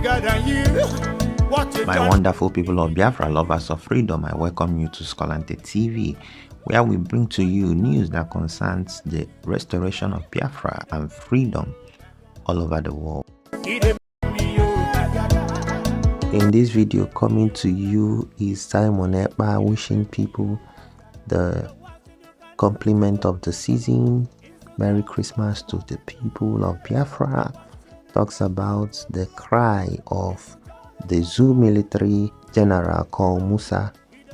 bigger than you. My wonderful people of Biafra, lovers of freedom, I welcome you to Scante TV, where we bring to you news that concerns the restoration of Biafra and freedom all over the world. In this video coming to you is Simon Ekpa wishing people the compliment of the season. Merry Christmas to the people of Biafra. Talks about the cry of the Zoo military general called Musa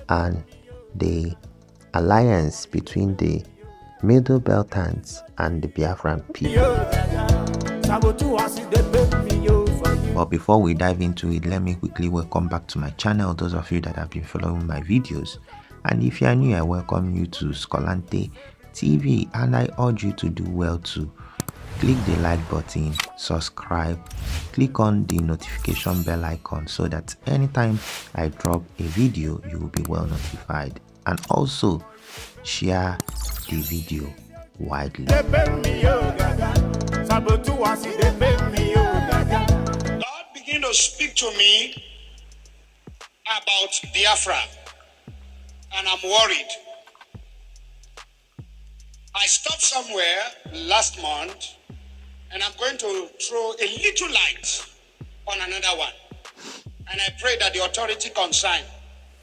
and the alliance between the MiddleBeltans and the Biafran people. But before we dive into it, let me quickly welcome back to my channel those of you that have been following my videos. And if you are new, I welcome you to Scante TV, and I urge you to do well to click the like button, subscribe, click on the notification bell icon so that anytime I drop a video, you will be well notified. And also share the video widely. God began to speak to me about Biafra, and I'm worried. I stopped somewhere last month, and I'm going to throw a little light on another one. And I pray that the authority concerned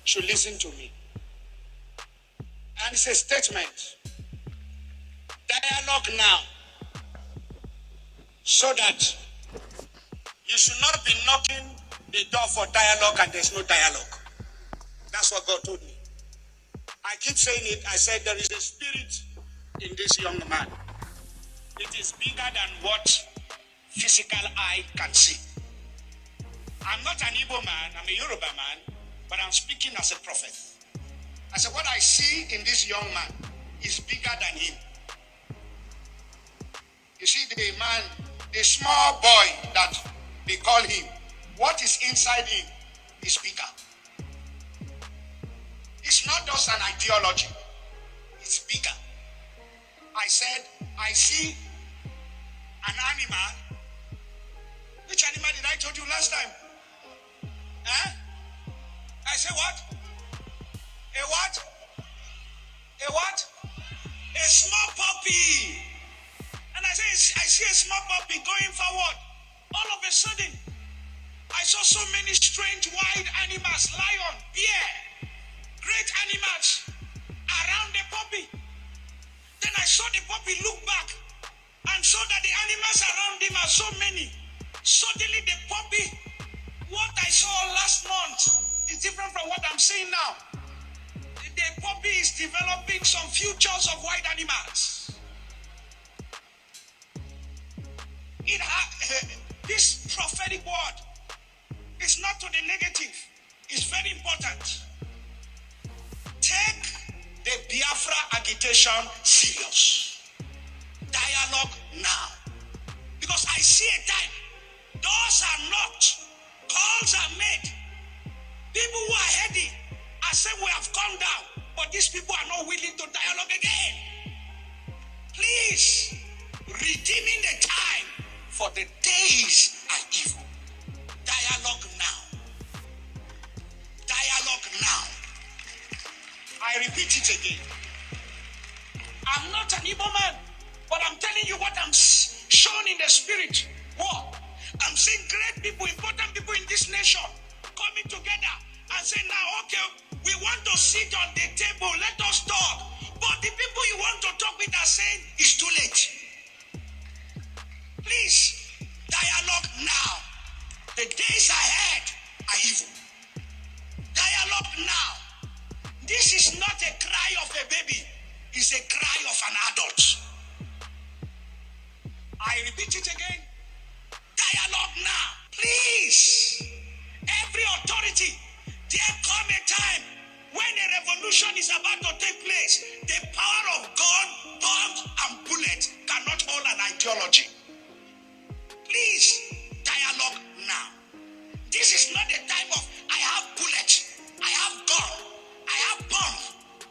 should listen to me. And it's a statement. Dialogue now, so that you should not be knocking the door for dialogue and there's no dialogue. That's what God told me. I keep saying it. I said there is a spirit in this young man. It is bigger than what physical eye can see. I'm not an Igbo man, I'm a Yoruba man, but I'm speaking as a prophet. I said what I see in this young man is bigger than him. You see the man, the small boy that they call him, what is inside him is bigger. It's not just an ideology, it's bigger. I said, I see an animal. Which animal did I told you last time? Huh? I said what? A what? A what? A small puppy. And I said, I see a small puppy going forward. All of a sudden, I saw so many strange wild animals, lion, bear, great animals around the puppy. Then I saw the puppy look back and saw that the animals around him are so many. Suddenly the puppy, what I saw last month is different from what I'm seeing now. The puppy is developing some futures of wild animals. This prophetic word is not to the negative. It's very important. Take the Biafra agitation serious. Dialogue now. Because I see a time. Doors are knocked. Calls are made. People who are heady are saying we have come down. But these people are not willing to dialogue again. Please, redeeming the time, for the days are evil. Dialogue now. Dialogue now. I repeat it again. I'm not an Igbo man, but I'm telling you what I'm shown in the spirit. What? I'm seeing great people, important people in this nation coming together and saying, now, okay, we want to sit on the table, let us talk. But the people you want to talk with are saying, it's too late. Please, dialogue now. The days ahead are evil. Dialogue now. This is not a cry of a baby. It's a cry of an adult. I repeat it again. Dialogue now. Please. Every authority, there come a time when a revolution is about to take place. The power of gun, bombs, and bullets cannot hold an ideology. Please, dialogue now. This is not the time of I have bullets, I have gun, I have bomb.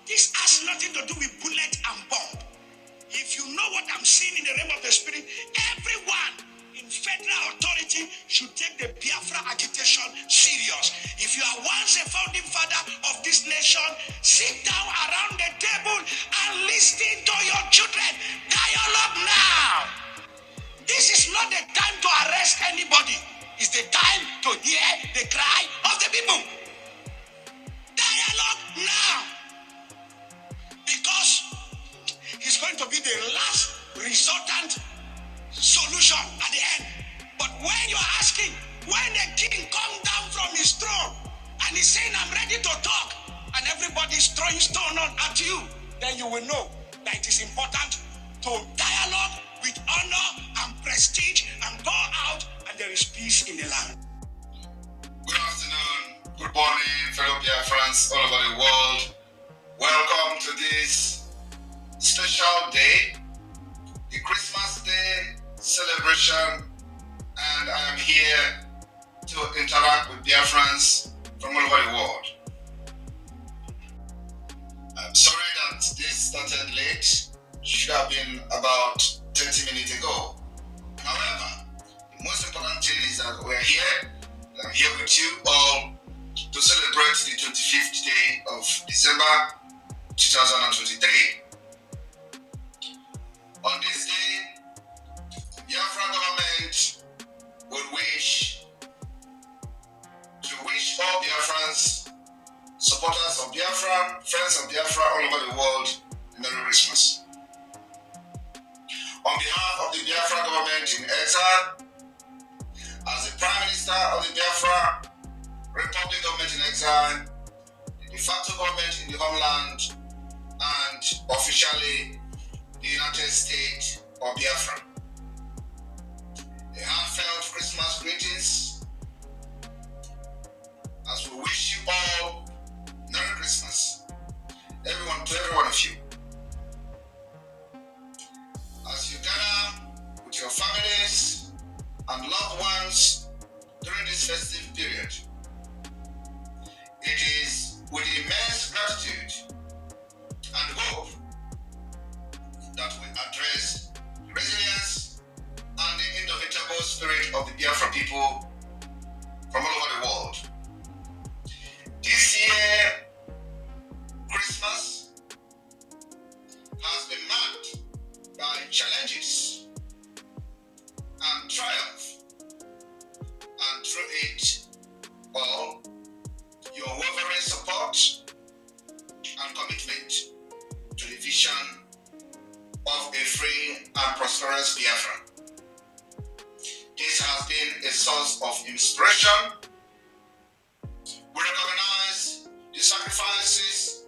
This has nothing to do with bullet and bomb. If you know what I'm seeing in the realm of the spirit, everyone in federal authority should should take the Biafra agitation serious. If you are once a founding father of this nation, sit down around the table and listen to your children. Dialogue now. This is not the time to arrest anybody. It's the time to hear the cry of the people. Dialogue now. Because it's going to be the last resultant solution at the end. But when you're asking, when the king come down from his throne and he's saying, I'm ready to talk, and everybody's throwing stone at you, then you will know that it is important to dialogue with honor and prestige and go out and there is peace in the land. Good afternoon, good morning, fellow Biafrans all over the world. Welcome to this special day, the Christmas Day celebration, and I am here to interact with Biafrans from all over the world. I'm sorry that this started late. Should have been about 20 minutes ago. However, the most important thing is that we're here. I'm here with you all to celebrate the 25th day of December 2023. On this day, the Biafran government would wish all Biafrans, supporters of Biafra, friends of Biafra all over the world, Merry Christmas. On behalf of the Biafra government in exile, as the Prime Minister of the Biafra Republic government in exile, the de facto government in the homeland, and officially the United States of Biafra, a heartfelt Christmas greetings as we wish you all Merry Christmas, to every one of you. As you gather with your families and loved ones during this festive period, it is with immense gratitude and hope that we address the resilience and the indomitable spirit of the Biafra people from all over the world. This year, Christmas has been marked by challenges and triumph, and through it all, your unwavering support and commitment to the vision of a free and prosperous Biafra. This has been a source of inspiration. We recognize the sacrifices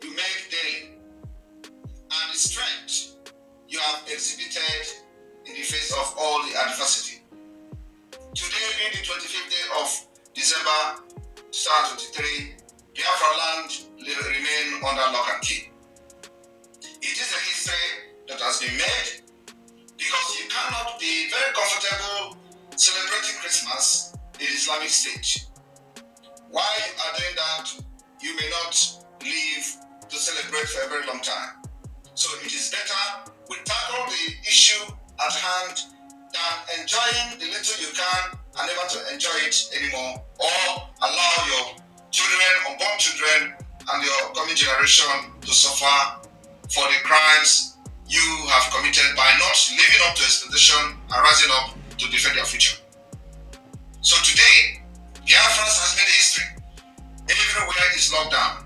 you make daily and the strength you have exhibited in the face of all the adversity. Today being the 25th day of December 2023, Biafra land remain under lock and key. It is a history that has been made because you cannot be very comfortable celebrating Christmas in Islamic State. While you are doing that, you may not live to celebrate for a very long time. So it is better we tackle the issue at hand than enjoying the little you can and never to enjoy it anymore, or allow your children, unborn children, and your coming generation to suffer for the crimes you have committed by not living up to expectation and rising up to defend their future. So today, Biafrans has made history. Everywhere is locked down.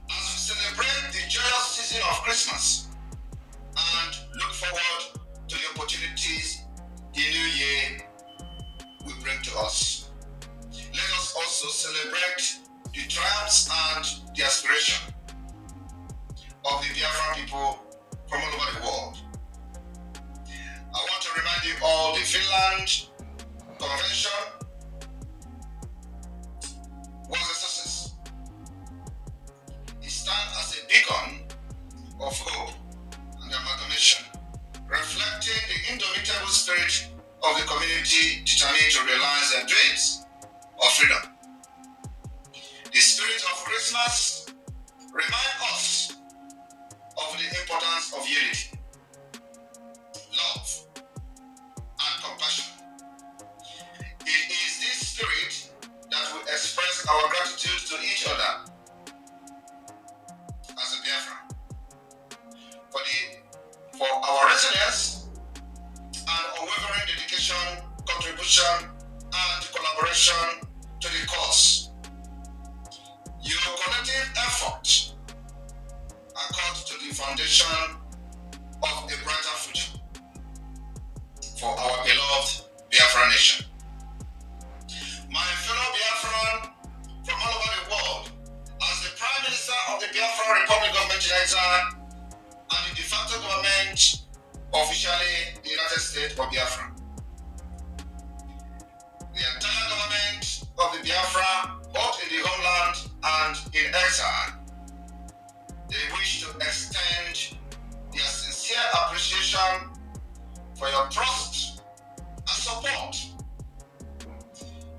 As we celebrate the joyous season of Christmas and look forward to the opportunities the new year will bring to us, let us also celebrate the triumphs and the aspiration of the Biafran people from all over the world. I want to remind you all the Finland Convention was a success. It stands as a beacon of hope and amalgamation, reflecting the indomitable spirit of the community determined to realize their dreams of freedom. The spirit of Christmas reminds us of the importance of unity, love, and compassion. our gratitude to each other as a Biafran for our resilience and unwavering dedication, contribution, and collaboration to the cause. Your collective effort accord to the foundation of a brighter future for our beloved Biafra nation. My fellow Biafran from all over the world, as the Prime Minister of the Biafra Republic of Nigeria and the de facto government, officially the United States of Biafra, the entire government of the Biafra, both in the homeland and in exile, they wish to extend their sincere appreciation for your trust and support.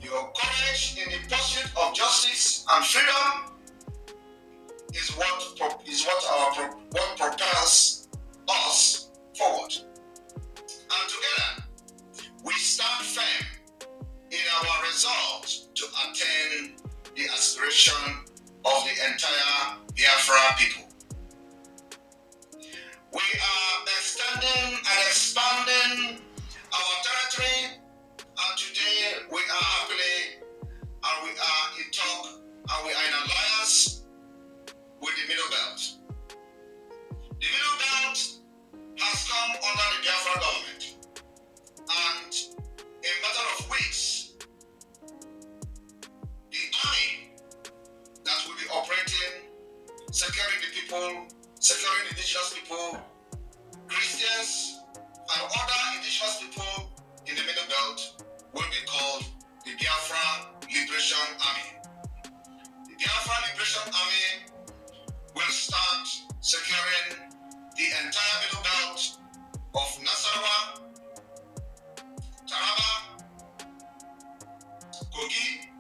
Your courage in the pursuit of justice and freedom is what propels us forward. And together, we stand firm in our resolve to attain the aspiration of the entire Biafra people. We are extending and expanding our territory, and today we are happily and we are in talk and we are in alliance with the MiddleBelt. The MiddleBelt has come under the Biafra government, and in a matter of weeks, the army that will be operating, securing the people, securing indigenous people, Christians, and other indigenous people in the MiddleBelt will be called the Biafra Liberation Army. The Biafra Liberation Army will start securing the entire MiddleBelt of Nasarawa, Taraba, Kogi,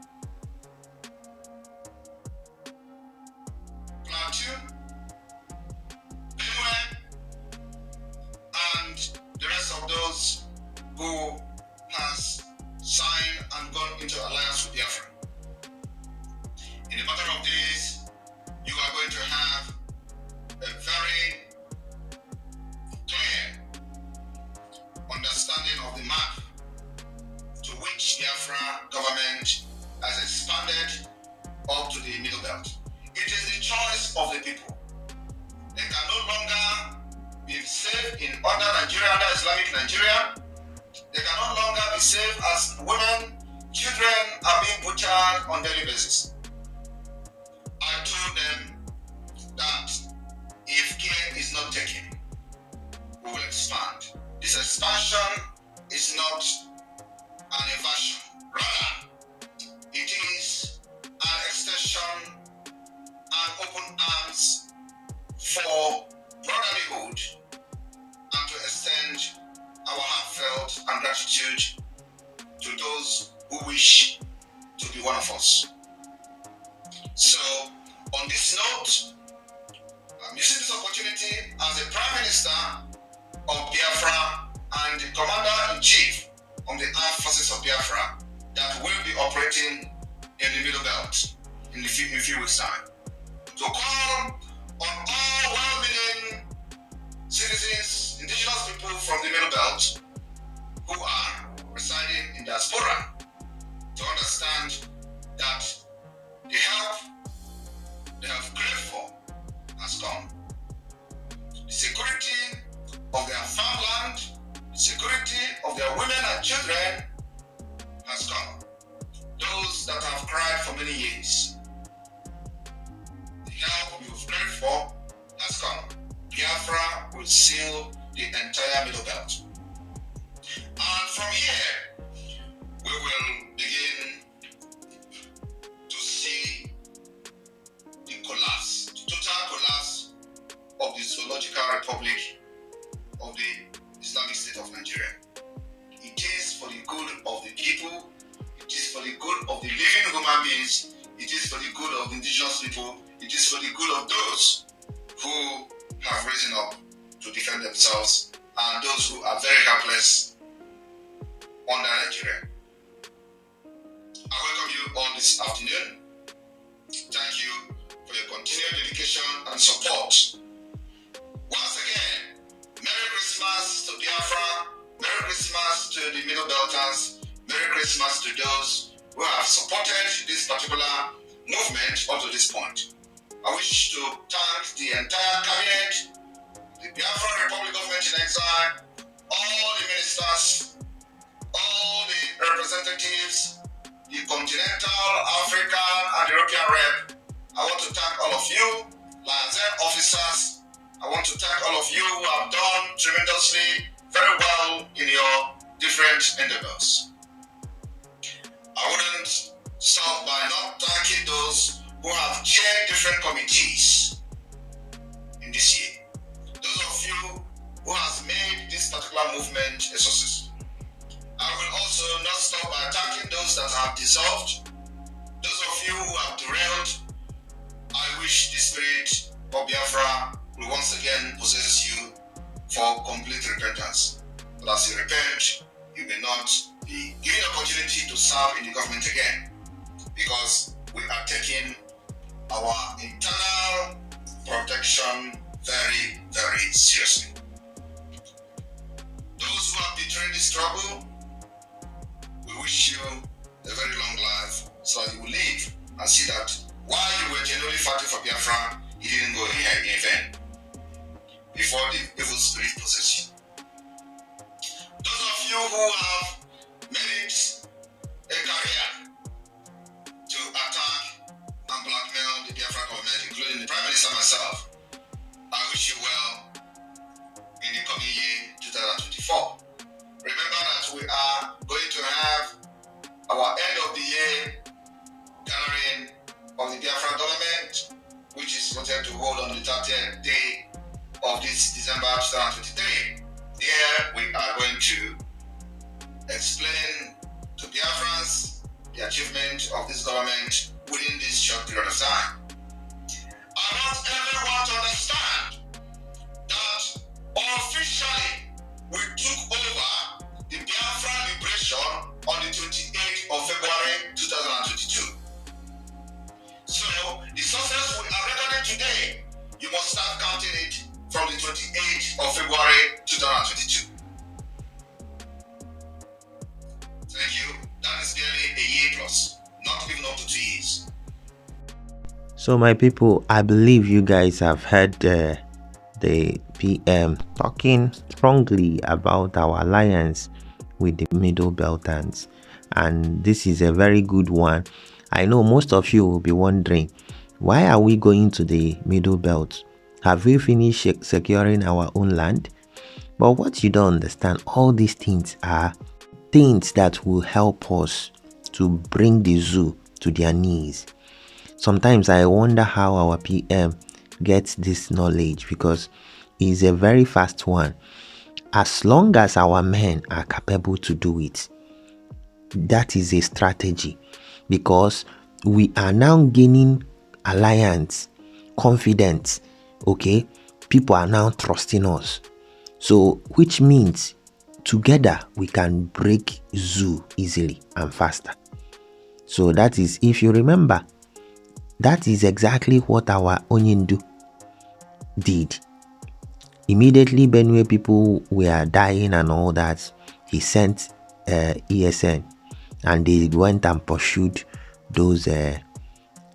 Plateau, Benue, and the rest of those who has signed and gone into alliance with Biafra. In a matter of days, you are going to have a very clear understanding of the map to which Biafra government has expanded up to the MiddleBelt. It is the choice of the people. They can no longer be safe in under Nigeria, under Islamic Nigeria. They can no longer be safe as women, children are being butchered on daily basis. I told them that if care is not taken, we will expand. This expansion is not an invasion. Rather, it is an extension and open arms for brotherhood and to extend our heartfelt and gratitude to those who wish to be one of us. So, on this note, I'm using this opportunity as the Prime Minister of Biafra and the Commander-in-Chief of the Armed Forces of Biafra that will be operating in the MiddleBelt in a few weeks' time, to call on all well-meaning citizens, indigenous people from the MiddleBelt who are residing in diaspora to understand that the help they have craved for has come. The security of their farmland, the security of their women and children has come. Those that have cried for many years, the help you've prayed for has come. Biafra will seal the entire MiddleBelt. And from here, we will begin to see the collapse, the total collapse of the zoological republic of the Islamic State of Nigeria. It is for the good of the people, it is for the good of the living human beings, it is for the good of the indigenous people, it is for the good of those who have risen up to defend themselves and those who are very helpless under Nigeria. I welcome you all this afternoon Thank you for your continued dedication and support. Once again, Merry Christmas to Biafra, Merry Christmas to the MiddleBelters, Merry Christmas to those who have supported this particular movement up to this point. I wish to thank the entire cabinet, the Biafran Republic government in exile, all the ministers, all the representatives, the continental, African, and European rep. I want to thank all of you, liaison officers. I want to thank all of you who have done tremendously very well in your different endeavors. I wouldn't stop by not thanking those who have chaired different committees in this year. Those of you who have made this particular movement a success. I will also not stop by thanking those that have dissolved. Those of you who have derailed, I wish the spirit of Biafra will once again possess you for complete repentance. But as you repent, you may not be given opportunity to serve in the government again, because we are taking our internal protection very, very seriously. Those who have betrayed the struggle, we wish you a very long life so that you will live and see that while you were genuinely fighting for Biafra, you didn't go in vain before the evil spirit possessed you. Those of you who have made it a career to attack and blackmail the Biafra government, including the Prime Minister myself, I wish you well in the coming year 2024. Remember that we are going to have our end of the year gathering of the Biafra government, which is wanted to hold on the 30th day of this December 2023. Here we are going to explain to Biafrans the achievement of this government within this short period of time. I want everyone to understand that officially we took over the Biafra liberation on the 28th of February 2022. So the success we are recording today, you must start counting it from the 28th of February 2022. Thank you. That is barely a year plus, not even up to 2 years. So my people, I believe you guys have heard the PM talking strongly about our alliance with the MiddleBeltans, and this is a very good one. I know most of you will be wondering, why are we going to the MiddleBelt? Have we finished securing our own land? But what you don't understand, all these things are things that will help us to bring the zoo to their knees. Sometimes I wonder how our PM gets this knowledge, because he's a very fast one. As long as our men are capable to do it, that is a strategy, because we are now gaining alliance, confidence. Okay, people are now trusting us, so which means together we can break zoo easily and faster. So that is, if you remember, that is exactly what our Onyendu did. Immediately Benue people were dying and all that, he sent ESN, and they went and pursued those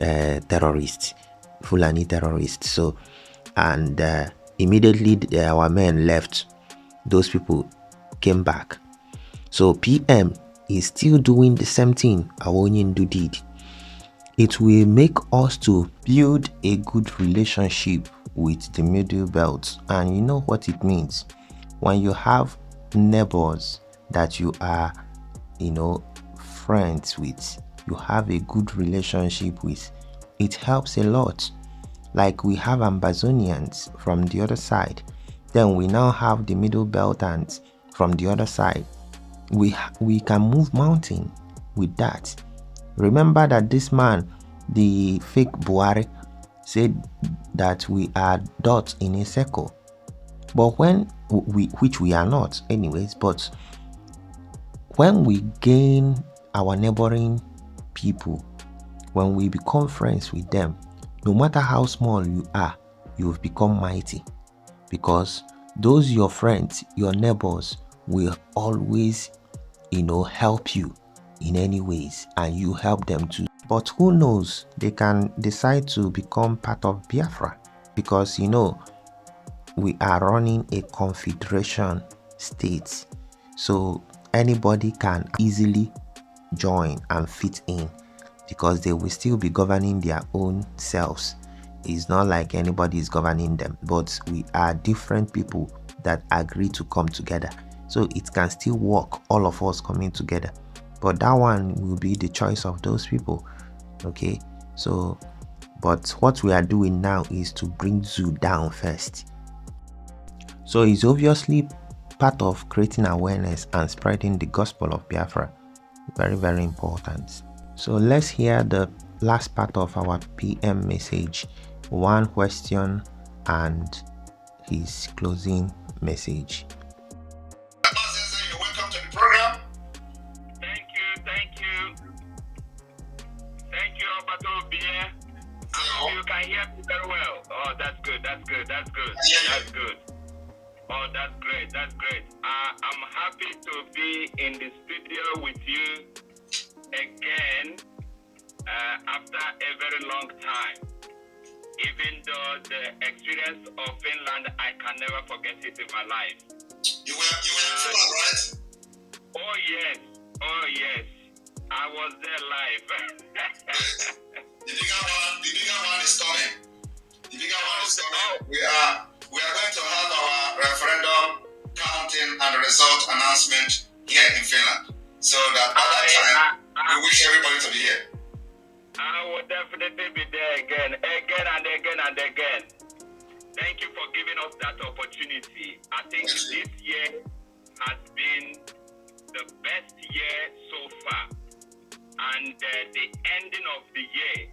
terrorists, Fulani terrorists. So, and immediately our men left, those people came back. So PM is still doing the same thing Awonyendu did. It will make us to build a good relationship with the MiddleBelt, and you know what it means when you have neighbors that you are, friends with, you have a good relationship with, it helps a lot. Like we have Ambazonians from the other side, then we now have the MiddleBeltans from the other side. We can move mountain with that. Remember that this man, the fake Buhari, said that we are dots in a circle, but which we are not anyways, but when we gain our neighboring people, when we become friends with them, no matter how small you are, you've become mighty, because those your friends, your neighbors will always, help you in any ways, and you help them too. But who knows, they can decide to become part of Biafra, because we are running a confederation state, so anybody can easily join and fit in, because they will still be governing their own selves. It's not like anybody is governing them, but we are different people that agree to come together, so it can still work, all of us coming together. But that one will be the choice of those people. Okay, so but what we are doing now is to bring Zoo down first. So it's obviously part of creating awareness and spreading the gospel of Biafra. Very, very important. So let's hear the last part of our PM message, one question and his closing message. You're welcome to the program. Thank you. Thank you, Alberto Bia. You can hear me very well. Oh, that's good. That's good. Oh, that's great. I'm happy to be in the studio with you again after a very long time. Even though the experience of Finland, I can never forget it in my life. You were in Finland, right? Oh yes. I was there live. The bigger one is coming. We are going to have our referendum counting and result announcement here in Finland. So that by that time, we wish everybody to be here. I will definitely be there again and again. Thank you for giving us that opportunity. I think this year has been the best year so far. And the ending of the year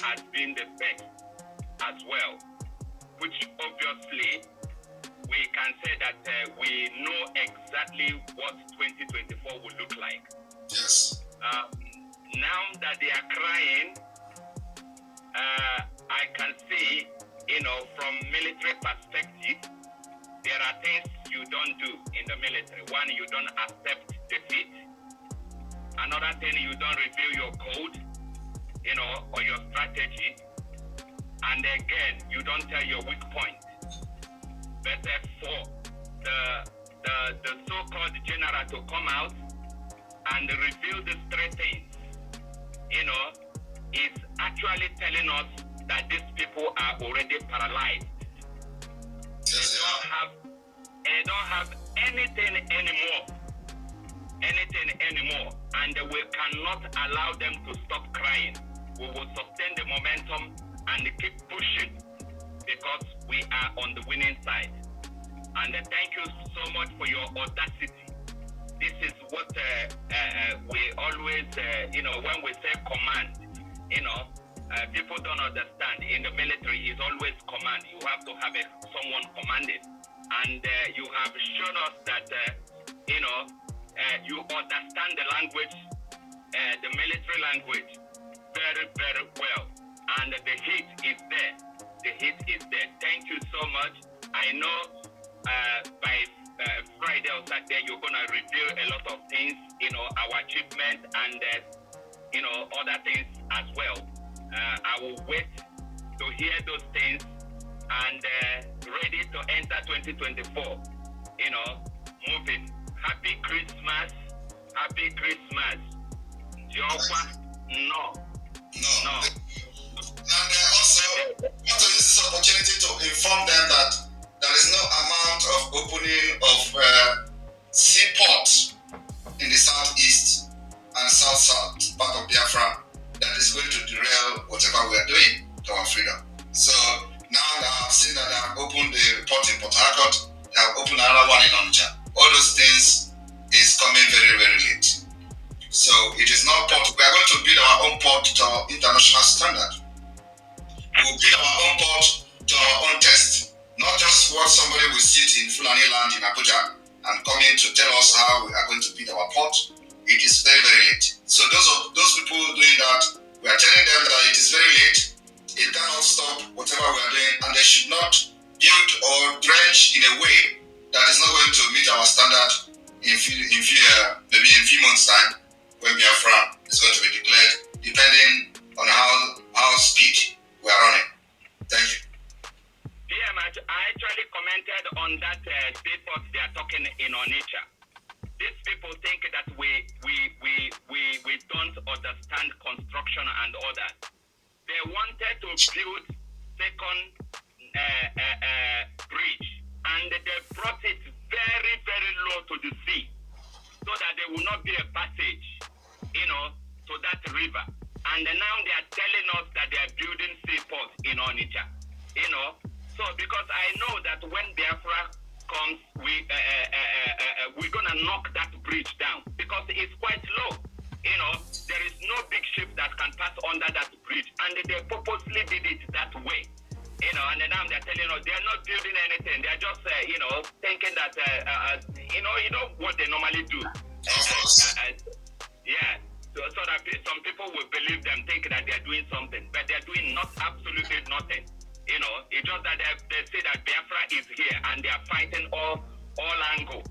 has been the best as well, which obviously we can say that we know exactly what 2024 will look like. Yes. Now that they are crying, I can see, from military perspective, there are things you don't do in the military. One, you don't accept defeat. Another thing, you don't reveal your code, or your strategy. And again, you don't tell your weak point. But for the so-called general to come out and reveal these three things, is actually telling us that these people are already paralyzed. They don't have anything anymore, and we cannot allow them to stop crying. We will sustain the momentum and keep pushing, because we are on the winning side. And thank you so much for your audacity. This is what we always, when we say command, people don't understand. In the military, it's always command. You have to have someone commanded. And you have shown us that, you understand the language, the military language, very, very well. And the heat is there. Thank you so much. I know by Friday or Saturday, you're going to reveal a lot of things, our achievements and, other things as well. I will wait to hear those things and ready to enter 2024, moving. Happy Christmas. Jehovah, no. And also, I want to use this opportunity to inform them that there is no amount of opening of seaport in the southeast and south part of Biafra that is going to derail whatever we are doing to our freedom. So now that I've seen that they have opened the port in Port Harcourt, they have opened another one in Onitsha. All those things is coming very, very late. So it is not port. We are going to build our own port to our international standard. We will build our own port to our own test. Not just what somebody will sit in Fulani land in Abuja and come in to tell us how we are going to build our port. It is very, very late. So those people doing that We are telling them that it is very late, it cannot stop whatever we are doing, and they should not build or drench in a way that is not going to meet our standard maybe in few months' time when Biafra is going to be declared, depending on how speed we are running. Thank you. Yeah, I actually commented on that seaport they are talking in Onitsha. These people think that we don't understand construction and all that. They wanted to build second bridge, and they brought it very, very low to the sea, so that there will not be a passage, to that river. And now they are telling us that they are building seaport in Onitsha, So because I know that when Biafra comes, we're gonna knock that bridge down because it's quite low. There is no big ship that can pass under that bridge, and they purposely did it that way. And now they're telling us they're not building anything. They're just, thinking that, what they normally do. Yeah. So that some people will believe them, think that they're doing something, but they're doing absolutely nothing. It's just that they say that Biafra is here and they are fighting all angles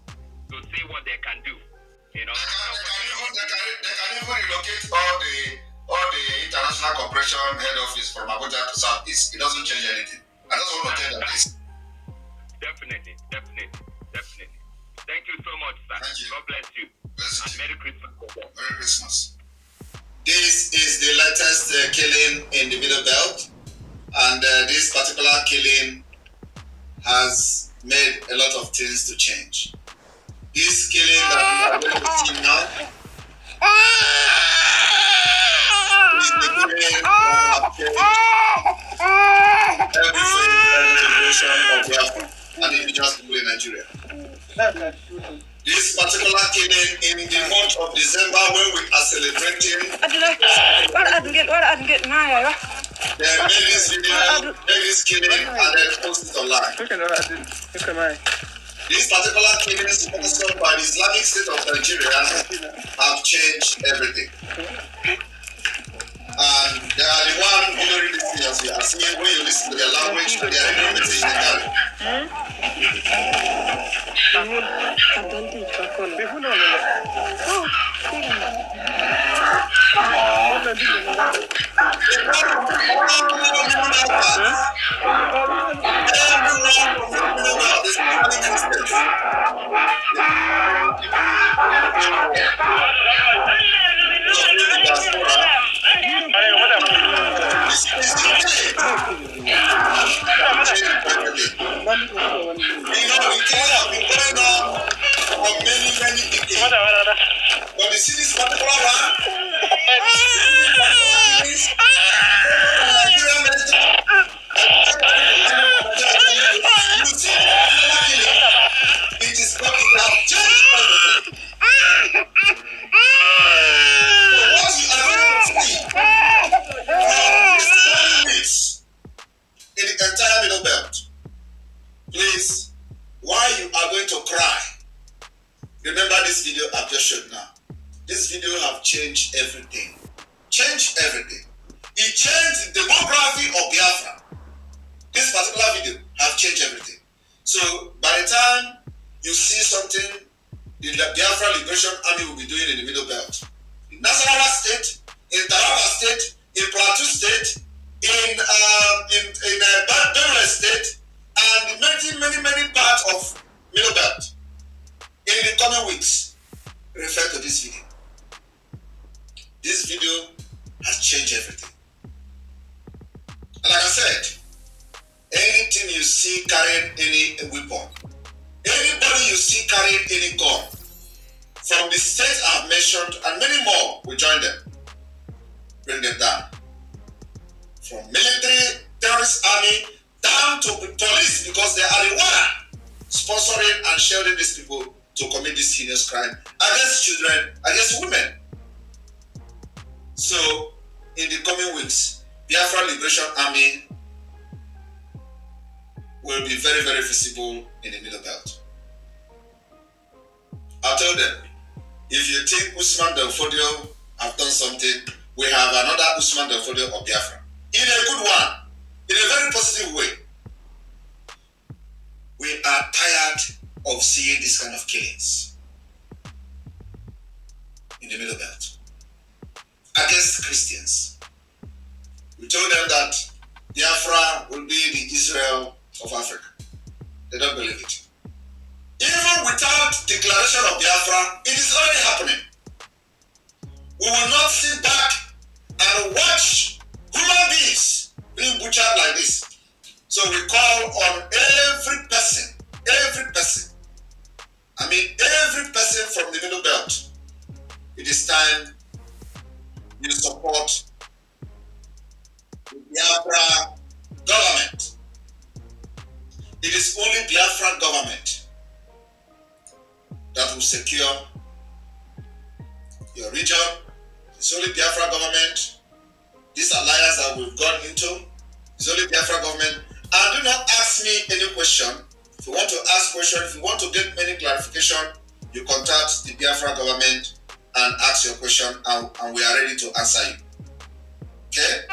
to see what they can do. They can even relocate all the international cooperation head office from Abuja to Southeast. It doesn't change anything. I just want to tell them this. Definitely. Thank you so much, sir. Thank you. God bless you. And Merry Christmas. Merry Christmas. This is the latest killing in the MiddleBelt, and this particular killing has made a lot of things to change. This killing that we are going to see now is the killing that has changed everything in the nation of Biafra and the indigenous people in Nigeria. This particular killing in the month of December, when we are celebrating, they made this video, made this killing, and then post it online. This particular killing sponsored by the Islamic State of Nigeria have changed everything. And they are the one who don't really see us. You are seeing when you listen to their language, they are the message they carry. But you see this particular one, it is not enough. What you are going to see in the entire MiddleBelt, please, why you are going to cry? Remember this video I've just showed now. This video have changed everything. Changed everything. It changed the demography of Biafra. This particular video have changed everything. So by the time you see something the Biafra Liberation Army will be doing in the MiddleBelt, in Nasarawa State, in Taraba State, in Plateau State, in Benue State, and many parts of MiddleBelt, in the coming weeks, refer to this video. This video has changed everything. And like I said, anything you see carrying any weapon, anybody you see carrying any gun, from the states I've mentioned and many more will join them, bring them down. From military, terrorist army, down to police, because they are the one sponsoring and shielding these people to commit this heinous crime against children, against women. So, in the coming weeks, Biafra Liberation Army will be very, very visible in the MiddleBelt. I'll tell them, if you think Usman Delfodio have done something, we have another Usman Danfodio of Biafra. In a good one, in a very positive way. We are tired of seeing this kind of killings in the MiddleBelt against Christians. We told them that Biafra will be the Israel of Africa. They don't believe it. Even without declaration of Biafra, it is already happening. We will not sit back and watch human beings being butchered like this. So we call on every person, every person from the MiddleBelt. It is time you support the Biafra government. It is only Biafran government that will secure your region. It's only Biafra government. This alliance that we've gone into is only Biafra government. And do not ask me any question. If you want to ask question, if you want to get any clarification, you contact the Biafra government and ask your question, and we are ready to answer you. Okay?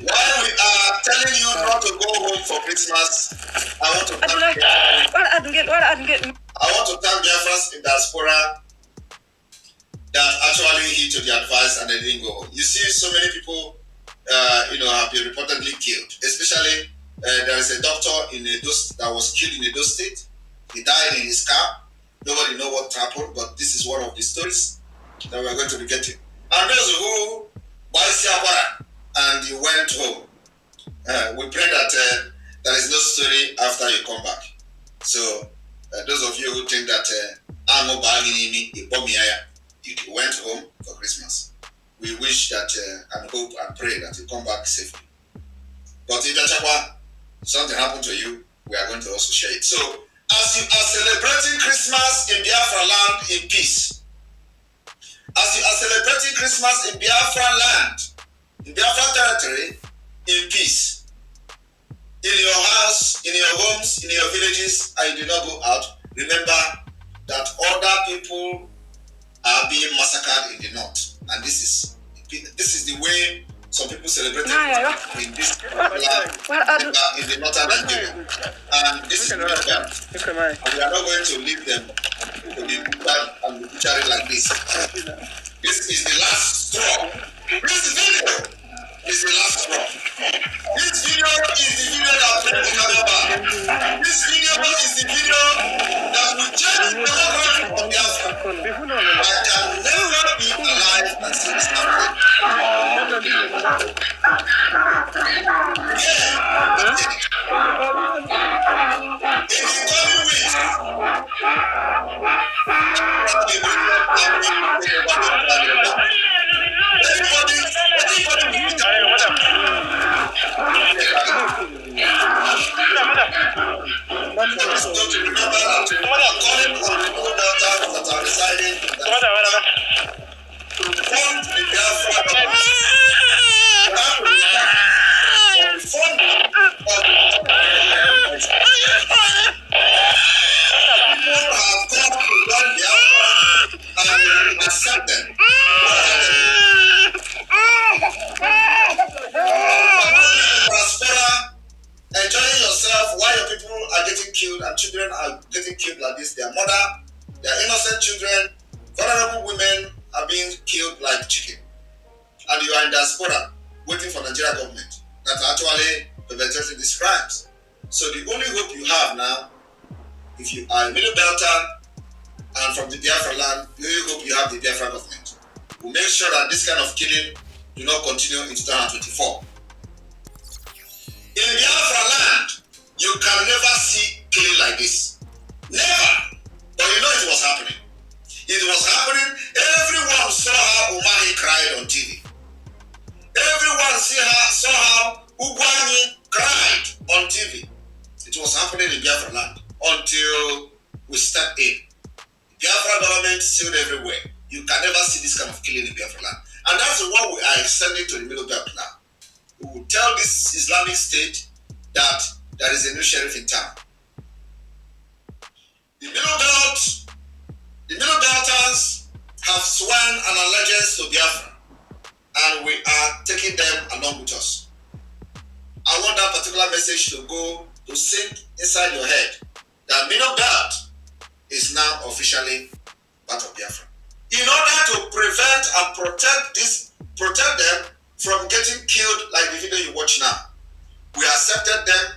While we are telling you not to go home for Christmas, I want to thank Biafrans in diaspora that actually heed to the advice and they didn't go home. You see, so many people, have been reportedly killed. Especially, there is a doctor in Edo that was killed in Edo State. He died in his car. Nobody knows what happened, but this is one of the stories that we are going to be getting. And those who and you went home. We pray that there is no story after you come back. So those of you who think that you went home for Christmas, we wish that and hope and pray that you come back safely. But if something happened to you, we are going to also share it. So as you are celebrating Christmas in Biafra land in peace, as you are celebrating Christmas in Biafra land, in Biafra territory, in peace, in your house, in your homes, in your villages, and you do not go out, remember that other people are being massacred in the north. And this is the way some people celebrate in this in the northern Nigeria. And this is MiddleBelt. And we are not going to leave them to be butchered and be butchered like this. This is the last straw. This video is the last straw. This video is the video that brings the back. This video is the video that will change the whole of Biafra. I can never be alive and see this happening. In the coming weeks, and children are getting killed like this. Their mother, their innocent children, vulnerable women are being killed like chicken. And you are in diaspora waiting for Nigeria government that actually perpetrating these crimes. So the only hope you have now, if you are a MiddleBelter and from the Biafra land, the only hope you have the Biafra government. We'll make sure that this kind of killing do not continue in 2024. In Biafra land, you can never see killing like this. Never. But you know it was happening. It was happening. Everyone saw how Umahi cried on TV. Everyone saw how Ugwani cried on TV. It was happening in Biafra land until we stepped in. Biafra government sealed everywhere. You can never see this kind of killing in Biafra land. And that's the one we are extending to the Middle Belt now. We will tell this Islamic State that there is a new sheriff in town. The Middle Belters have sworn an allegiance to Biafra, and we are taking them along with us. I want that particular message to go to sink inside your head that Middle Belt is now officially part of Biafra. In order to prevent and protect them from getting killed like the video you watch now, we accepted them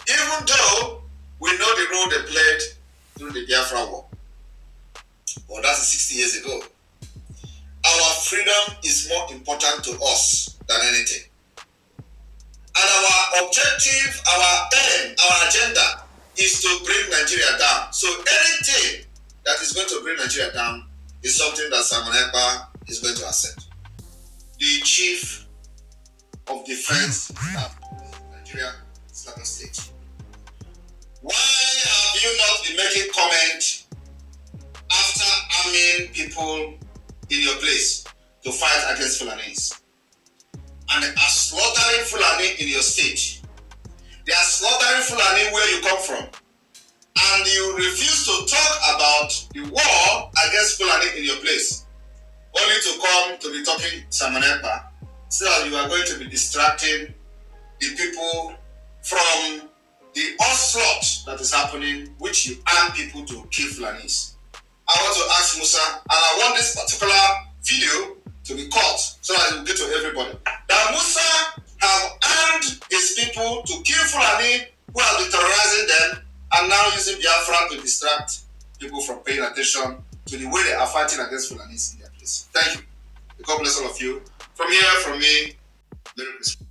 even though we know the role they played through the Biafra war. Well, that's 60 years ago. Our freedom is more important to us than anything. And our objective, our aim, our agenda is to bring Nigeria down. So anything that is going to bring Nigeria down is something that Simon Ekpa is going to accept. The Chief of Defense Staff of Nigeria Islamic State. Why have you not been making comment after arming people in your place to fight against Fulanis? And they are slaughtering Fulani in your state. They are slaughtering Fulani where you come from. And you refuse to talk about the war against Fulani in your place. Only to come to be talking Simon Ekpa, so that you are going to be distracting the people from the onslaught that is happening, which you arm people to kill Fulanis. I want to ask Musa, and I want this particular video to be caught so that it will get to everybody. That Musa have armed his people to kill Fulani who have been terrorizing them and now using Biafran to distract people from paying attention to the way they are fighting against Fulanis in their place. Thank you. God bless all of you. From here, from me, Merry Christmas.